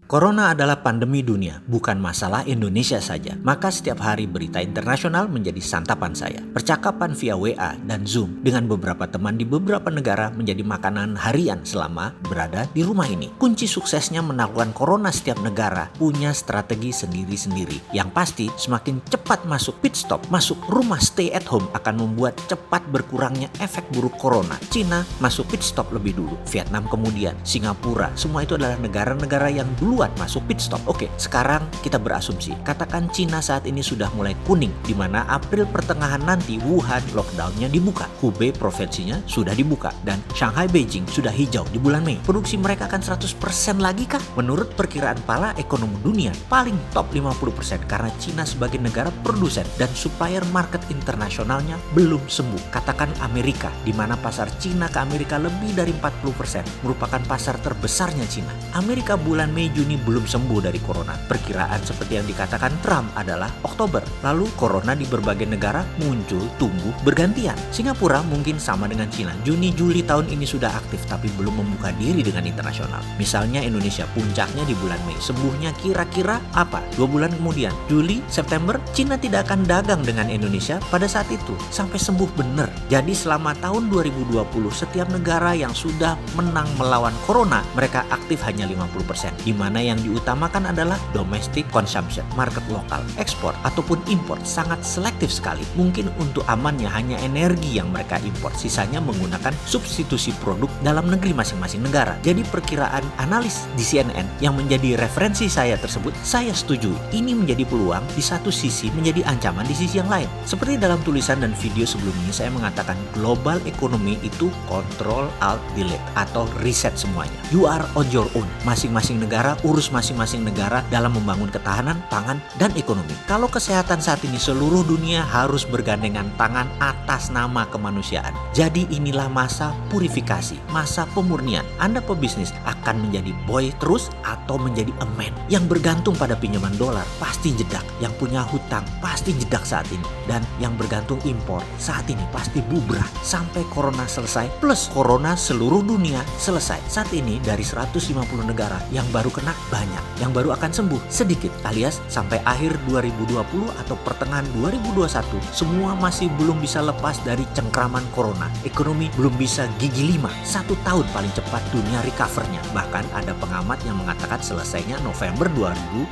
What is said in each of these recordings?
Corona adalah pandemi dunia, bukan masalah Indonesia saja. Maka setiap hari berita internasional menjadi santapan saya. Percakapan via WA dan Zoom dengan beberapa teman di beberapa negara menjadi makanan harian selama berada di rumah ini. Kunci suksesnya menaklukkan Corona setiap negara punya strategi sendiri-sendiri. Yang pasti semakin cepat masuk pit stop, masuk rumah stay at home akan membuat cepat berkurangnya efek buruk Corona. Cina masuk pit stop lebih dulu, Vietnam kemudian, Singapura, semua itu adalah negara-negara yang duluan masuk pit stop. Oke, sekarang kita berasumsi. Katakan Cina saat ini sudah mulai kuning, di mana April pertengahan nanti Wuhan lockdownnya dibuka. Hubei provinsinya sudah dibuka, dan Shanghai Beijing sudah hijau di bulan Mei. Produksi mereka akan 100% lagi kah? Menurut perkiraan para ekonom dunia, paling top 50% karena Cina sebagai negara produsen dan supplier market internasionalnya belum sembuh. Katakan Amerika, di mana pasar Cina ke Amerika lebih dari 40%, merupakan pasar terbesarnya Cina. Amerika bulan Mei Juni belum sembuh dari Corona. Perkiraan seperti yang dikatakan Trump adalah Oktober. Lalu Corona di berbagai negara muncul, tumbuh, bergantian. Singapura mungkin sama dengan Cina. Juni, Juli tahun ini sudah aktif tapi belum membuka diri dengan internasional. Misalnya Indonesia puncaknya di bulan Mei. Sembuhnya kira-kira apa? 2 bulan kemudian, Juli, September, Cina tidak akan dagang dengan Indonesia pada saat itu. Sampai sembuh bener. Jadi selama tahun 2020, setiap negara yang sudah menang melawan Corona, mereka aktif hanya 50%. Di mana yang diutamakan adalah domestic consumption, market lokal, ekspor ataupun impor sangat selektif sekali. Mungkin untuk amannya hanya energi yang mereka impor, sisanya menggunakan substitusi produk dalam negeri masing-masing negara. Jadi perkiraan analis di CNN yang menjadi referensi saya tersebut, saya setuju. Ini menjadi peluang, di satu sisi menjadi ancaman di sisi yang lain. Seperti dalam tulisan dan video sebelum ini saya mengatakan global economy itu control alt delete atau reset semuanya. You are on your own. Masing-masing negara urus masing-masing negara dalam membangun ketahanan pangan dan ekonomi. Kalau kesehatan saat ini seluruh dunia harus bergandengan tangan atas nama kemanusiaan. Jadi inilah masa purifikasi, masa pemurnian. Anda pebisnis akan menjadi boy terus atau menjadi a man yang bergantung pada pinjaman dolar pasti jedak, yang punya hutang pasti jedak saat ini, dan yang bergantung impor saat ini pasti bubrah sampai Corona selesai plus Corona seluruh dunia selesai. Saat ini dari 150 negara yang baru kena banyak, yang baru akan sembuh sedikit, alias sampai akhir 2020 atau pertengahan 2021 semua masih belum bisa lepas dari cengkraman Corona. Ekonomi belum bisa gigi 5, 1 tahun paling cepat dunia recovernya. Bahkan ada pengamat yang mengatakan selesainya November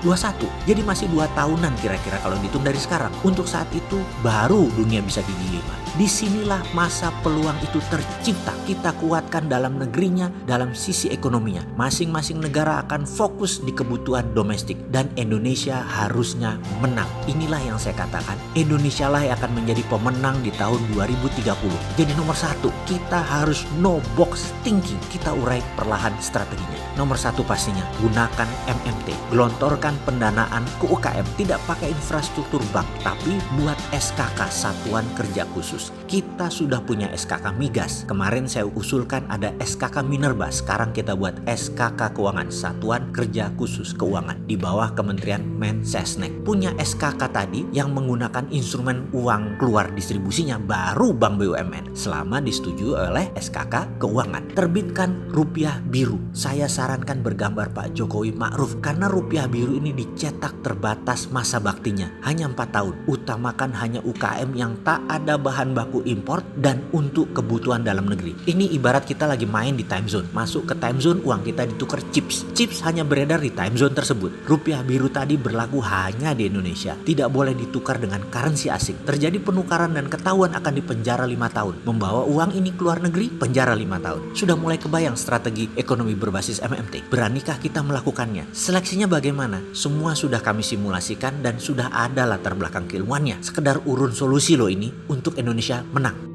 2021. Jadi masih 2 tahunan kira-kira kalau dihitung dari sekarang. Untuk saat itu baru dunia bisa gigi 5. Disinilah masa peluang itu tercipta. Kita kuatkan dalam negerinya, dalam sisi ekonominya. Masing-masing negara akan fokus di kebutuhan domestik dan Indonesia harusnya menang. Inilah yang saya katakan, Indonesia lah yang akan menjadi pemenang di tahun 2030. Jadi nomor 1, kita harus no box thinking. Kita urai perlahan strateginya. Nomor 1 pastinya gunakan MMT. Gelontorkan pendanaan ke UKM. Tidak pakai infrastruktur bank, tapi buat SKK, Satuan Kerja Khusus. Kita sudah punya SKK Migas. Kemarin saya usulkan ada SKK Minerba. Sekarang kita buat SKK Keuangan, Satuan Kerja Khusus Keuangan, di bawah Kementerian Mensesnek. Punya SKK tadi yang menggunakan instrumen uang keluar distribusinya baru Bank BUMN selama disetujui oleh SKK Keuangan. Terbitkan rupiah biru. Saya sarankan bergambar Pak Jokowi Ma'ruf karena rupiah biru ini dicetak terbatas masa baktinya hanya 4 tahun. Utamakan hanya UKM yang tak ada bahan baku impor dan untuk kebutuhan dalam negeri. Ini ibarat kita lagi main di time zone. Masuk ke time zone, uang kita ditukar chips. Chips hanya beredar di time zone tersebut. Rupiah biru tadi berlaku hanya di Indonesia. Tidak boleh ditukar dengan currency asing. Terjadi penukaran dan ketahuan akan dipenjara 5 tahun. Membawa uang ini keluar negeri, penjara 5 tahun. Sudah mulai kebayang strategi ekonomi berbasis MMT. Beranikah kita melakukannya? Seleksinya bagaimana? Semua sudah kami simulasikan dan sudah ada latar belakang keilmuannya. Sekedar urun solusi loh ini untuk Indonesia menang.